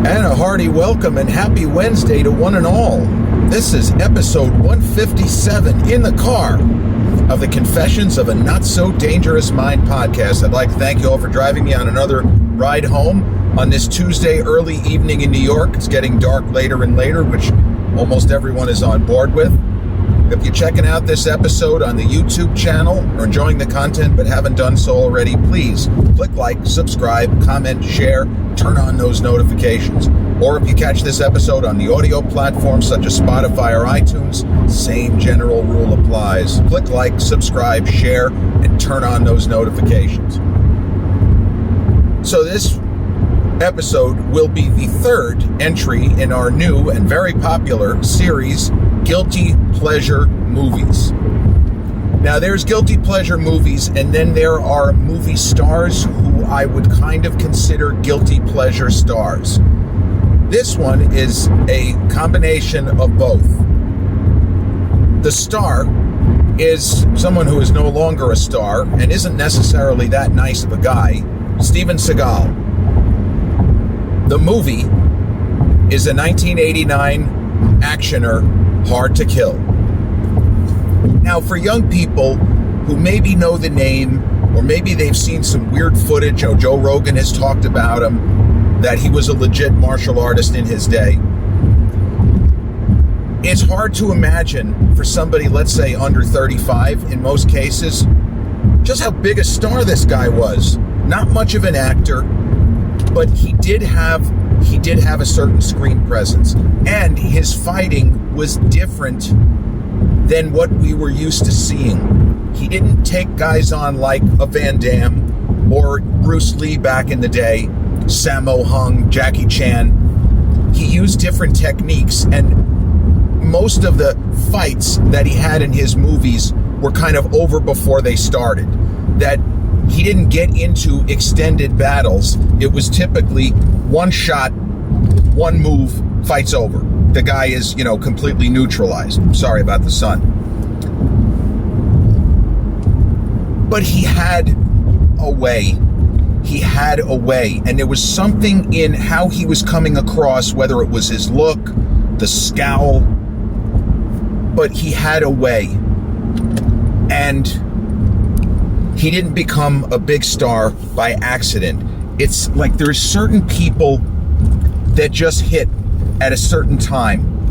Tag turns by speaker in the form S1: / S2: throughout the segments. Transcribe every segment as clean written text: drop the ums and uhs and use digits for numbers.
S1: And a hearty welcome and happy Wednesday to one and all. This is episode 157 in the car of the Confessions of a Not So Dangerous Mind podcast. I'd like to thank you all for driving me on another ride home on this Tuesday early evening in New York. It's getting dark later and later, which almost everyone is on board with. If you're checking out this episode on the YouTube channel or enjoying the content but haven't done so already, please click like, subscribe, comment, share, turn on those notifications. Or if you catch this episode on the audio platforms such as Spotify or iTunes, same general rule applies. Click like, subscribe, share, and turn on those notifications. So this episode will be the third entry in our new and very popular series, Guilty Pleasure Movies. Now, there's guilty pleasure movies, and then there are movie stars who I would kind of consider guilty pleasure stars. This one is a combination of both. The star is someone who is no longer a star and isn't necessarily that nice of a guy, Steven Seagal. The movie is a 1989 actioner, Hard to Kill. Now, for young people who maybe know the name, or maybe they've seen some weird footage, Joe Rogan has talked about him, that he was a legit martial artist in his day. It's hard to imagine for somebody, let's say under 35 in most cases, just how big a star this guy was. Not much of an actor, but he did have a certain screen presence, and his fighting was different than what we were used to seeing. He didn't take guys on like a Van Damme or Bruce Lee back in the day, Sammo Hung, Jackie Chan. He used different techniques, and most of the fights that he had in his movies were kind of over before they started. That he didn't get into extended battles. It was typically one shot, one move, fight's over. The guy is, completely neutralized. Sorry about the sun. But he had a way. He had a way. And there was something in how he was coming across, whether it was his look, the scowl, but he had a way. And he didn't become a big star by accident. It's like there's certain people that just hit at a certain time.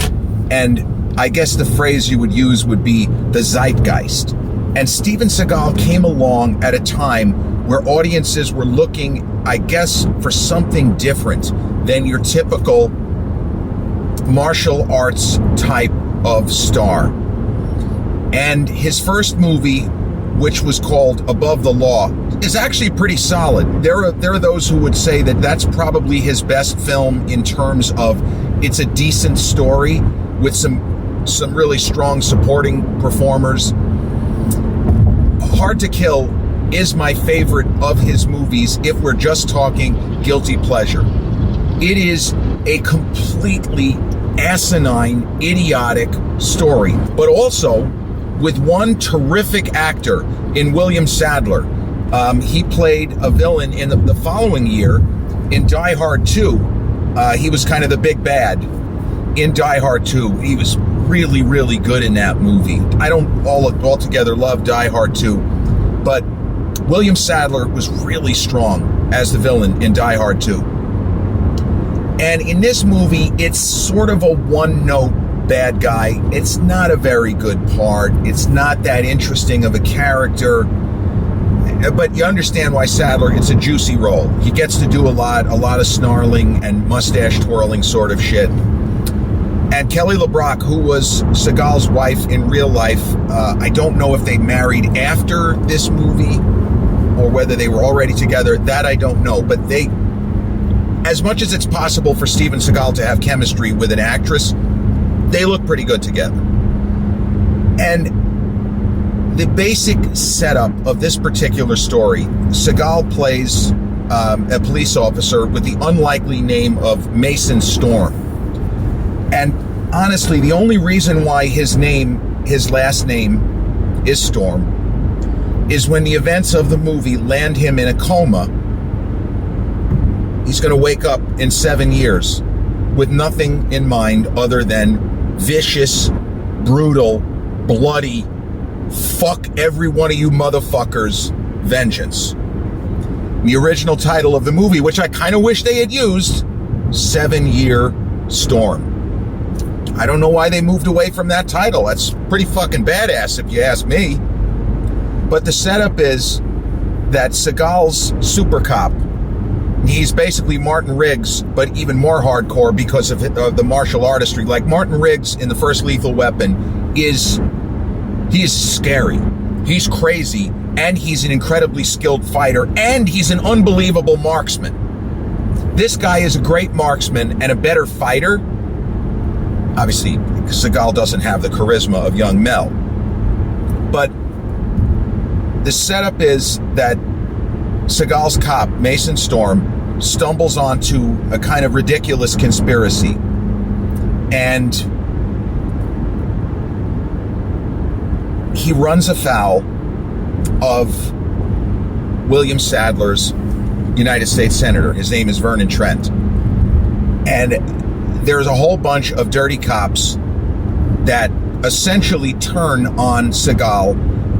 S1: And I guess the phrase you would use would be the zeitgeist. And Steven Seagal came along at a time where audiences were looking, I guess, for something different than your typical martial arts type of star. And his first movie, which was called Above the Law, is actually pretty solid. There are those who would say that that's probably his best film in terms of it's a decent story with some really strong supporting performers. Hard to Kill is my favorite of his movies if we're just talking guilty pleasure. It is a completely asinine, idiotic story, but also with one terrific actor in William Sadler. He played a villain in the following year in Die Hard 2. He was kind of the big bad in Die Hard 2. He was really, really good in that movie. I don't altogether love Die Hard 2, but William Sadler was really strong as the villain in Die Hard 2. And in this movie, it's sort of a one-note bad guy. It's not a very good part. It's not that interesting of a character. But you understand why Sadler, it's a juicy role. He gets to do a lot of snarling and mustache twirling sort of shit. And Kelly LeBrock, who was Seagal's wife in real life, I don't know if they married after this movie or whether they were already together. That I don't know. But they, as much as it's possible for Steven Seagal to have chemistry with an actress, they look pretty good together. And the basic setup of this particular story, Seagal plays a police officer with the unlikely name of Mason Storm. And honestly, the only reason why his last name is Storm is when the events of the movie land him in a coma. he's going to wake up in 7 years with nothing in mind other than vicious, brutal, bloody, fuck every one of you motherfuckers vengeance. The original title of the movie, which I kind of wish they had used, 7 Year Storm. I don't know why they moved away from that title. That's pretty fucking badass if you ask me. But the setup is that Seagal's super cop, he's basically Martin Riggs, but even more hardcore because of the martial artistry. Like Martin Riggs in the first Lethal Weapon he is scary. He's crazy, and he's an incredibly skilled fighter, and he's an unbelievable marksman. This guy is a great marksman and a better fighter. Obviously, Seagal doesn't have the charisma of young Mel. But the setup is that Seagal's cop, Mason Storm, stumbles onto a kind of ridiculous conspiracy. And he runs afoul of William Sadler's United States Senator. His name is Vernon Trent. And there's a whole bunch of dirty cops that essentially turn on Seagal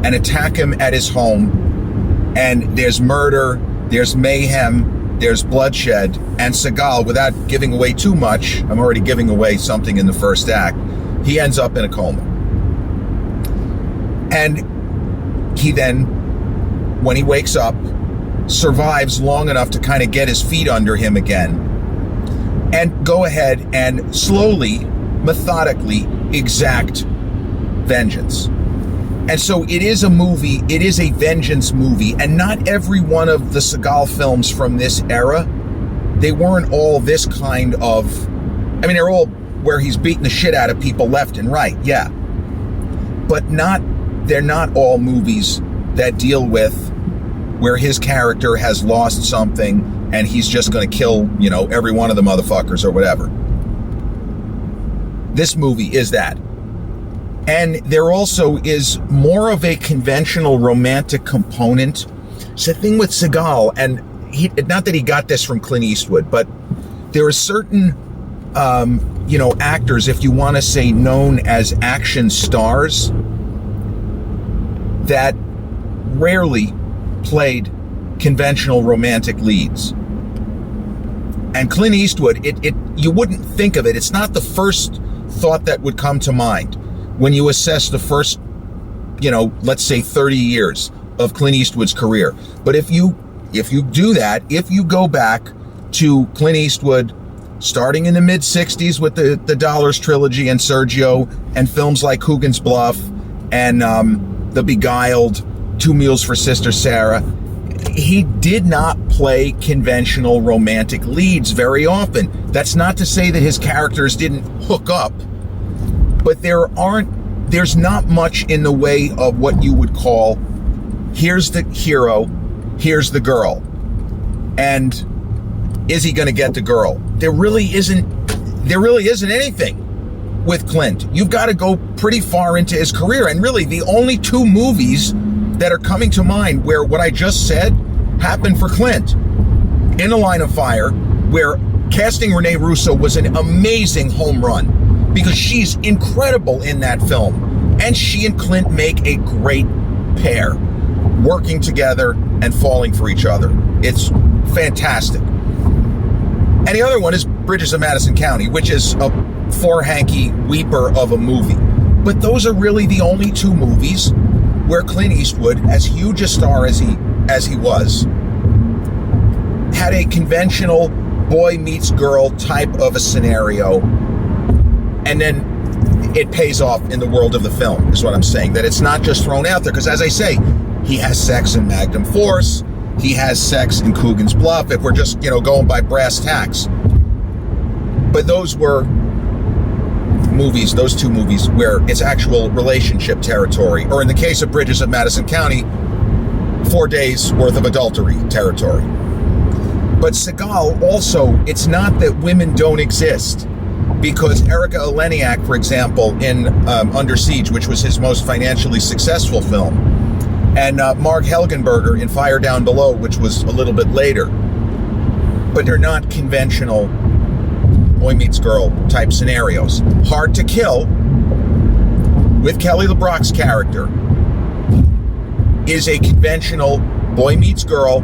S1: and attack him at his home. And there's murder, there's mayhem, there's bloodshed. And Seagal, without giving away too much, I'm already giving away something in the first act, he ends up in a coma. And he then, when he wakes up, survives long enough to kind of get his feet under him again and go ahead and slowly, methodically exact vengeance. And so it is a movie, it is a vengeance movie, and not every one of the Seagal films from this era, they weren't all this kind of, I mean, they're all where he's beating the shit out of people left and right, yeah. But they're not all movies that deal with where his character has lost something and he's just going to kill, every one of the motherfuckers or whatever. This movie is that. And there also is more of a conventional romantic component. It's the thing with Seagal, and not that he got this from Clint Eastwood, but there are certain, actors, if you want to say known as action stars, that rarely played conventional romantic leads. And Clint Eastwood, you wouldn't think of it. It's not the first thought that would come to mind when you assess the first, let's say 30 years of Clint Eastwood's career. But if you do that, if you go back to Clint Eastwood starting in the mid-60s with the Dollars trilogy and Sergio and films like Coogan's Bluff and The Beguiled, Two Mules for Sister Sarah, he did not play conventional romantic leads very often. That's not to say that his characters didn't hook up, but there's not much in the way of what you would call, here's the hero, here's the girl, and is he going to get the girl? There really isn't anything with Clint. You've got to go pretty far into his career, and really the only two movies that are coming to mind where what I just said happened for Clint: In the Line of Fire, where casting Rene Russo was an amazing home run because she's incredible in that film, and she and Clint make a great pair, working together and falling for each other. It's fantastic. And the other one is Bridges of Madison County, which is a four-hanky weeper of a movie. But those are really the only two movies where Clint Eastwood, as huge a star as he was, had a conventional boy meets girl type of a scenario, and then it pays off in the world of the film, is what I'm saying. That it's not just thrown out there, because as I say, he has sex in Magnum Force, he has sex in Coogan's Bluff, if we're just, going by brass tacks. But those were movies, those two movies, where it's actual relationship territory, or in the case of Bridges of Madison County, 4 days worth of adultery territory. But Seagal also, it's not that women don't exist, because Erika Eleniak, for example, in Under Siege, which was his most financially successful film, and Marg Helgenberger in Fire Down Below, which was a little bit later, but they're not conventional boy meets girl type scenarios. Hard to Kill, with Kelly LeBrock's character, is a conventional boy meets girl,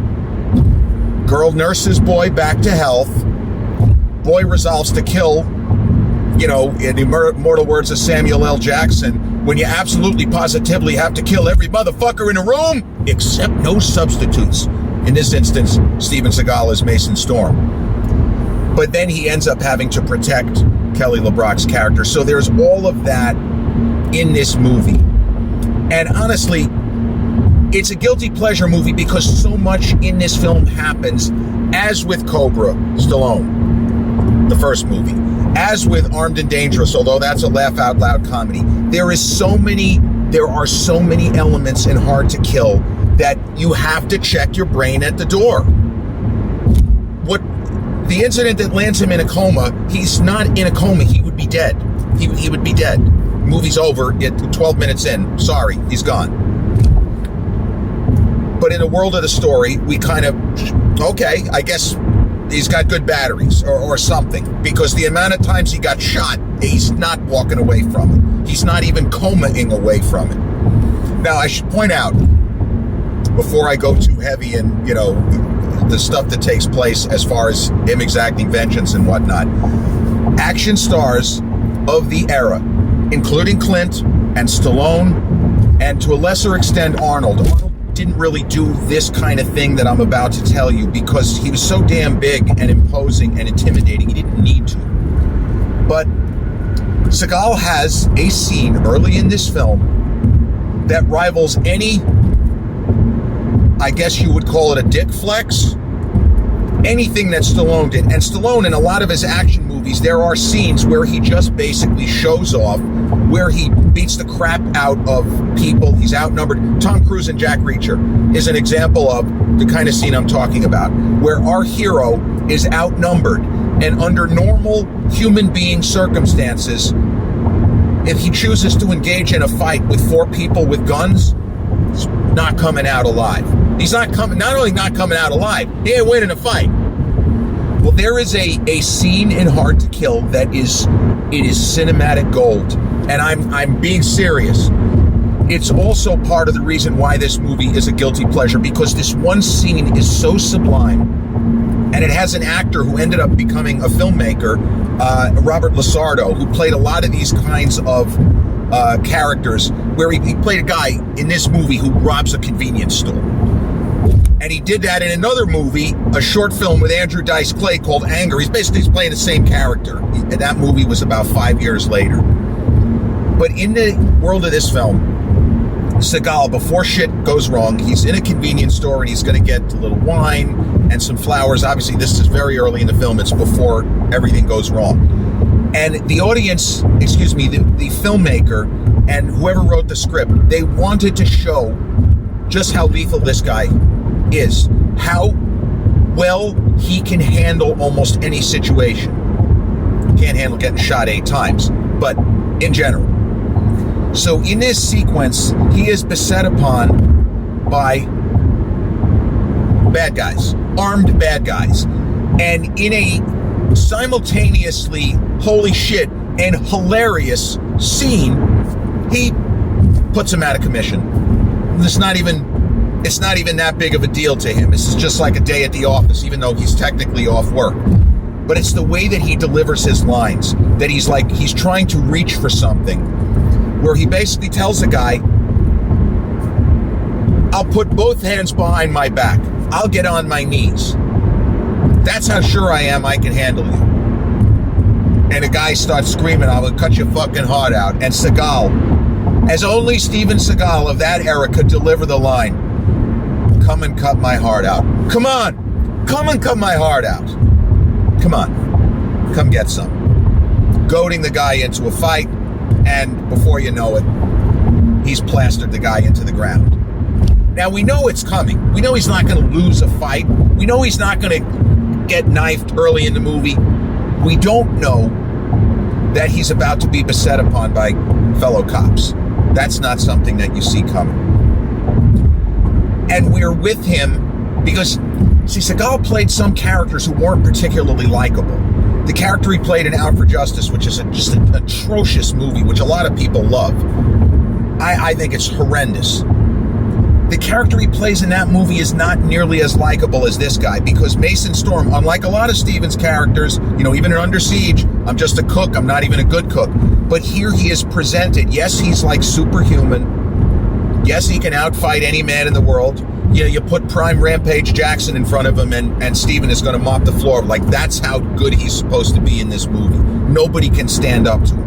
S1: girl nurses boy back to health, boy resolves to kill, in the immortal words of Samuel L. Jackson, when you absolutely positively have to kill every motherfucker in the room, except no substitutes. In this instance, Steven Seagal is Mason Storm. But then he ends up having to protect Kelly LeBrock's character. So there's all of that in this movie. And honestly, it's a guilty pleasure movie because so much in this film happens, as with Cobra Stallone, the first movie, as with Armed and Dangerous, although that's a laugh out loud comedy. There are so many elements in Hard to Kill that you have to check your brain at the door. The incident that lands him in a coma, he's not in a coma, he would be dead. He would be dead. Movie's over, 12 minutes in, sorry, he's gone. But in the world of the story, we kind of, okay, I guess he's got good batteries or something, because the amount of times he got shot, he's not walking away from it. He's not even comaing away from it. Now, I should point out, before I go too heavy in, the stuff that takes place as far as him exacting vengeance and whatnot, action stars of the era, including Clint and Stallone, and to a lesser extent Arnold didn't really do this kind of thing that I'm about to tell you because he was so damn big and imposing and intimidating, he didn't need to. But Seagal has a scene early in this film that rivals any, I guess you would call it a dick flex, anything that Stallone did. And Stallone, in a lot of his action movies, there are scenes where he just basically shows off, where he beats the crap out of people. He's outnumbered. Tom Cruise in Jack Reacher is an example of the kind of scene I'm talking about, where our hero is outnumbered, and under normal human being circumstances, if he chooses to engage in a fight with 4 people with guns, he's not coming out alive. He's not only not coming out alive, he ain't winning a fight. Well, there is a scene in Hard to Kill that is cinematic gold, and I'm being serious. It's also part of the reason why this movie is a guilty pleasure, because this one scene is so sublime, and it has an actor who ended up becoming a filmmaker, Robert Lasardo, who played a lot of these kinds of characters, where he played a guy in this movie who robs a convenience store. And he did that in another movie, a short film with Andrew Dice Clay called Anger. He's playing the same character. And that movie was about 5 years later. But in the world of this film, Seagal, before shit goes wrong, he's in a convenience store and he's going to get a little wine and some flowers. Obviously, this is very early in the film. It's before everything goes wrong. And the audience, the filmmaker and whoever wrote the script, they wanted to show just how lethal this guy is, how well he can handle almost any situation. Can't handle getting shot 8 times, but in general. So in this sequence, he is beset upon by bad guys, armed bad guys, and in a simultaneously holy shit and hilarious scene, he puts him out of commission. It's not even that big of a deal to him. This is just like a day at the office, even though he's technically off work. But it's the way that he delivers his lines, that he's trying to reach for something, where he basically tells the guy, I'll put both hands behind my back. I'll get on my knees. That's how sure I am I can handle you. And the guy starts screaming, I will cut your fucking heart out. And Seagal, as only Steven Seagal of that era could deliver the line, come and cut my heart out. Come on, come and cut my heart out. Come on, come get some. Goading the guy into a fight, and before you know it, he's plastered the guy into the ground. Now, we know it's coming. We know he's not going to lose a fight. We know he's not going to get knifed early in the movie. We don't know that he's about to be beset upon by fellow cops. That's not something that you see coming. And we're with him Because, see, Seagal played some characters who weren't particularly likable. The character he played in Out for Justice, which is just an atrocious movie, which a lot of people love. I think it's horrendous. The character he plays in that movie is not nearly as likable as this guy, because Mason Storm, unlike a lot of Stevens characters, even in Under Siege, I'm just a cook, I'm not even a good cook. But here he is presented, yes, he's like superhuman. Yes, he can outfight any man in the world. You put prime Rampage Jackson in front of him and Steven is going to mop the floor. Like, that's how good he's supposed to be in this movie. Nobody can stand up to him.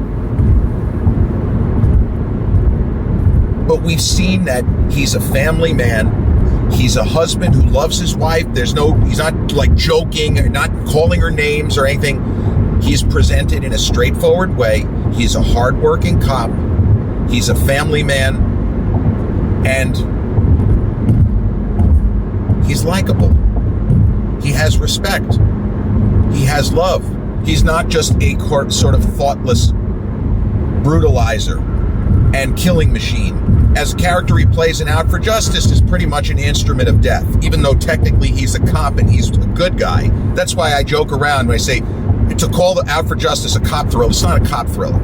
S1: But we've seen that he's a family man. He's a husband who loves his wife. He's not like joking or not calling her names or anything. He's presented in a straightforward way. He's a hardworking cop. He's a family man. And he's likable. He has respect. He has love. He's not just a sort of thoughtless brutalizer and killing machine. As a character he plays in Out for Justice is pretty much an instrument of death, even though technically he's a cop and he's a good guy. That's why I joke around when I say to call the Out for Justice a cop thriller. It's not a cop thriller.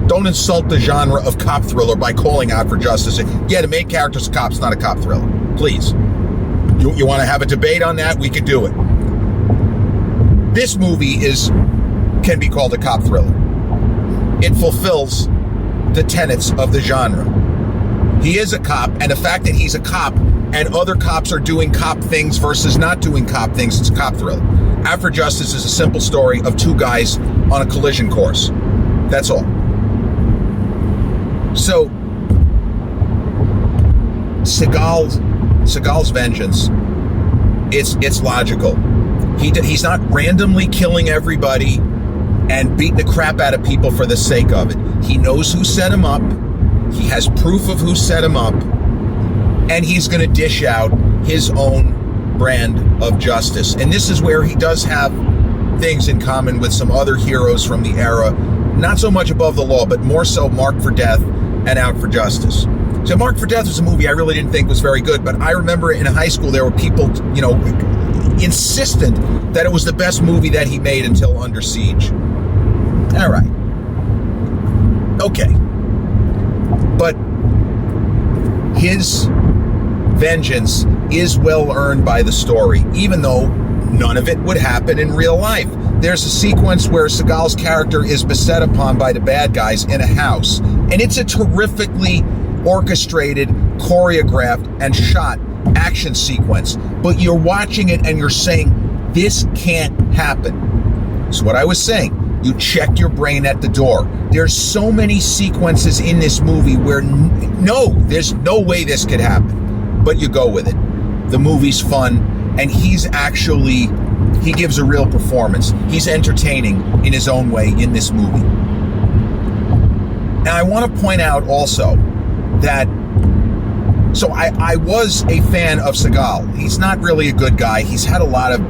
S1: Don't insult the genre of cop thriller by calling Out for Justice. Yeah, the main character's a cop, it's not a cop thriller. Please. You want to have a debate on that? We could do it. This movie can be called a cop thriller. It fulfills the tenets of the genre. He is a cop, and the fact that he's a cop and other cops are doing cop things versus not doing cop things, it's a cop thriller. Out for Justice is a simple story of two guys on a collision course. That's all. So, Seagal's vengeance, it's logical. He's not randomly killing everybody and beating the crap out of people for the sake of it. He knows who set him up. He has proof of who set him up. And he's going to dish out his own brand of justice. And this is where he does have things in common with some other heroes from the era. Not so much Above the Law, but more so Marked for Death and Out for Justice. So Marked for Death was a movie I really didn't think was very good, but I remember in high school there were people, insistent that it was the best movie that he made until Under Siege. All right. Okay. But his vengeance is well earned by the story, even though none of it would happen in real life. There's a sequence where Seagal's character is beset upon by the bad guys in a house, and it's a terrifically orchestrated, choreographed, and shot action sequence. But you're watching it and you're saying, this can't happen. So what I was saying, you check your brain at the door. There's so many sequences in this movie where there's no way this could happen. But you go with it. The movie's fun, and he gives a real performance. He's entertaining in his own way in this movie. Now I want to point out also that I was a fan of Seagal. He's not really a good guy. He's had a lot of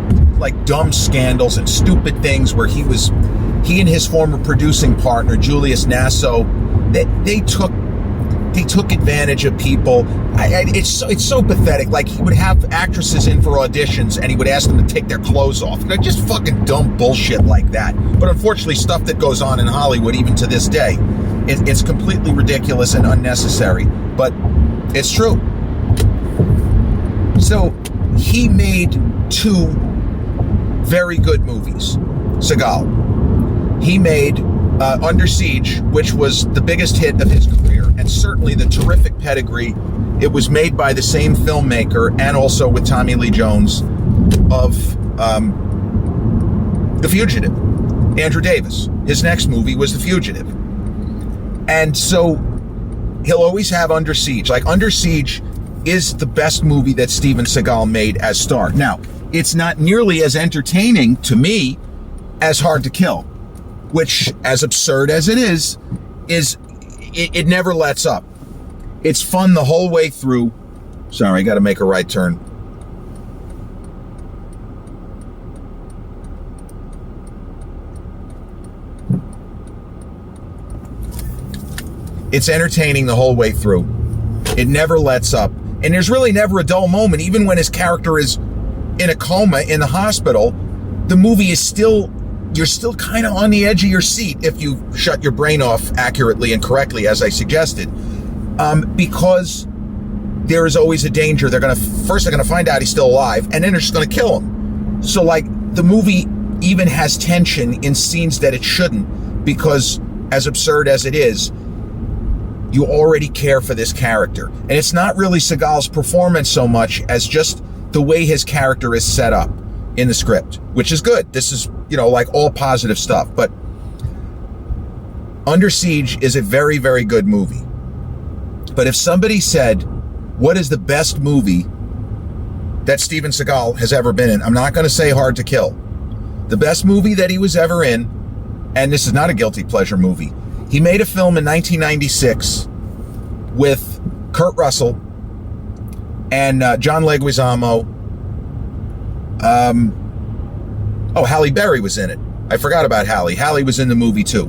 S1: dumb scandals and stupid things where he and his former producing partner, Julius Nasso, they took advantage of people. It's so pathetic. Like, he would have actresses in for auditions and he would ask them to take their clothes off. Just fucking dumb bullshit like that. But unfortunately, stuff that goes on in Hollywood even to this day, it's completely ridiculous and unnecessary. But it's true. So he made two very good movies, Seagal. He made Under Siege, which was the biggest hit of his career, and certainly the terrific pedigree. It was made by the same filmmaker and also with Tommy Lee Jones of The Fugitive, Andrew Davis. His next movie was The Fugitive. And so he'll always have Under Siege. Under Siege is the best movie that Steven Seagal made as star. Now, it's not nearly as entertaining to me as Hard to Kill, which, as absurd as it is it never lets up. It's fun the whole way through. Sorry, I got to make a right turn. It's entertaining the whole way through. It never lets up. And there's really never a dull moment, even when his character is in a coma in the hospital, the movie is still, you're still kind of on the edge of your seat if you shut your brain off accurately and correctly, as I suggested, because there is always a danger. They're going to find out he's still alive, and then they're just going to kill him. So like the movie even has tension in scenes that it shouldn't, because as absurd as it is, you already care for this character. And it's not really Seagal's performance so much as just the way his character is set up in the script, which is good. This is, like all positive stuff. But Under Siege is a very, very good movie. But if somebody said, what is the best movie that Steven Seagal has ever been in? I'm not going to say Hard to Kill. The best movie that he was ever in, and this is not a guilty pleasure movie, he made a film in 1996 with Kurt Russell and John Leguizamo. Halle Berry was in it. I forgot about Halle. Halle was in the movie too.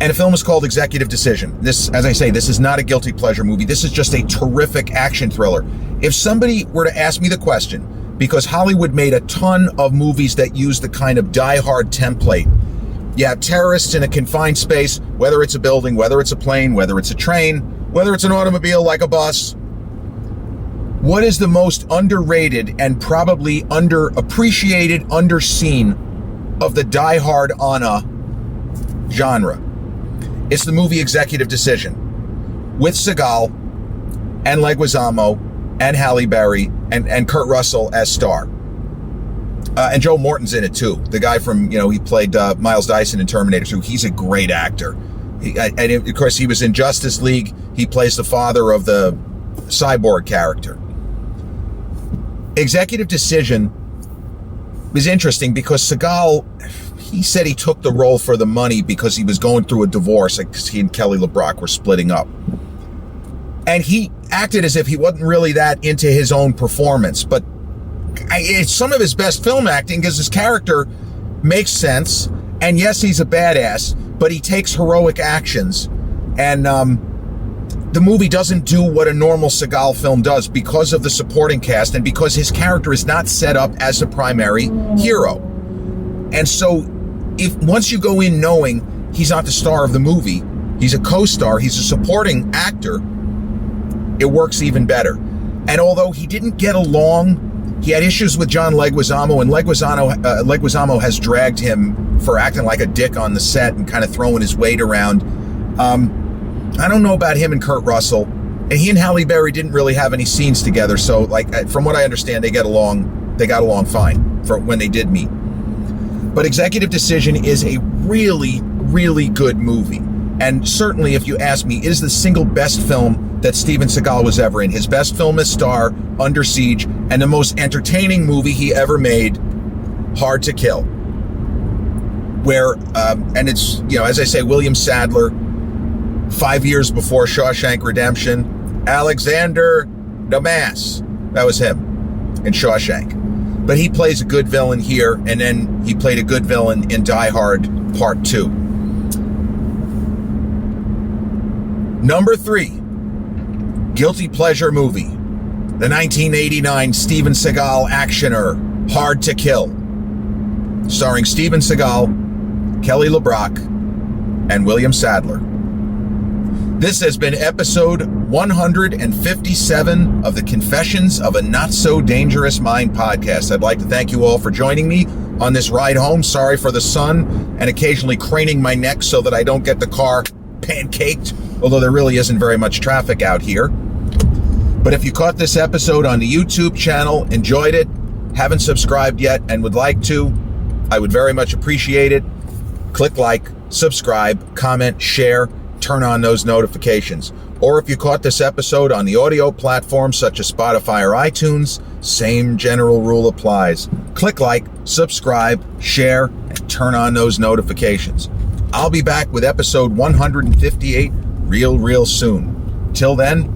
S1: And the film is called Executive Decision. This, as I say, this is not a guilty pleasure movie. This is just a terrific action thriller. If somebody were to ask me the question, because Hollywood made a ton of movies that use the kind of Die Hard template. You have terrorists in a confined space, whether it's a building, whether it's a plane, whether it's a train, whether it's an automobile like a bus. What is the most underrated and probably underappreciated, underseen of the Die Hard genre? It's the movie Executive Decision with Seagal and Leguizamo and Halle Berry and Kurt Russell as star. And Joe Morton's in it too. The guy from, he played Miles Dyson in Terminator 2. He's a great actor. And of course, he was in Justice League. He plays the father of the Cyborg character. Executive Decision is interesting because Seagal, he said he took the role for the money because he was going through a divorce, because he and Kelly LeBrock were splitting up. And he acted as if he wasn't really that into his own performance. But it's some of his best film acting because his character makes sense. And yes, he's a badass, but he takes heroic actions. And the movie doesn't do what a normal Seagal film does because of the supporting cast and because his character is not set up as the primary hero. And so if once you go in knowing he's not the star of the movie, he's a co-star, he's a supporting actor, it works even better. And although he didn't get along, he had issues with John Leguizamo, and Leguizamo has dragged him for acting like a dick on the set and kind of throwing his weight around. I don't know about him and Kurt Russell. And he and Halle Berry didn't really have any scenes together. So, from what I understand, they got along fine for when they did meet. But Executive Decision is a really, really good movie. And certainly, if you ask me, it is the single best film that Steven Seagal was ever in. His best film as star, Under Siege, and the most entertaining movie he ever made, Hard to Kill. Where, and it's, as I say, William Sadler, 5 years before Shawshank Redemption, Alexander Damas. That was him in Shawshank. But he plays a good villain here, and then he played a good villain in Die Hard Part 2. Number 3, guilty pleasure movie. The 1989 Steven Seagal actioner, Hard to Kill. Starring Steven Seagal, Kelly LeBrock, and William Sadler. This has been episode 157 of the Confessions of a Not So Dangerous Mind podcast. I'd like to thank you all for joining me on this ride home. Sorry for the sun and occasionally craning my neck so that I don't get the car pancaked, although there really isn't very much traffic out here. But if you caught this episode on the YouTube channel, enjoyed it, haven't subscribed yet, and would like to, I would very much appreciate it. Click like, subscribe, comment, share, turn on those notifications. Or if you caught this episode on the audio platforms such as Spotify or iTunes, same general rule applies. Click like, subscribe, share, and turn on those notifications. I'll be back with episode 158 real soon. Till then,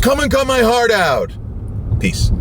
S1: come and cut my heart out. Peace.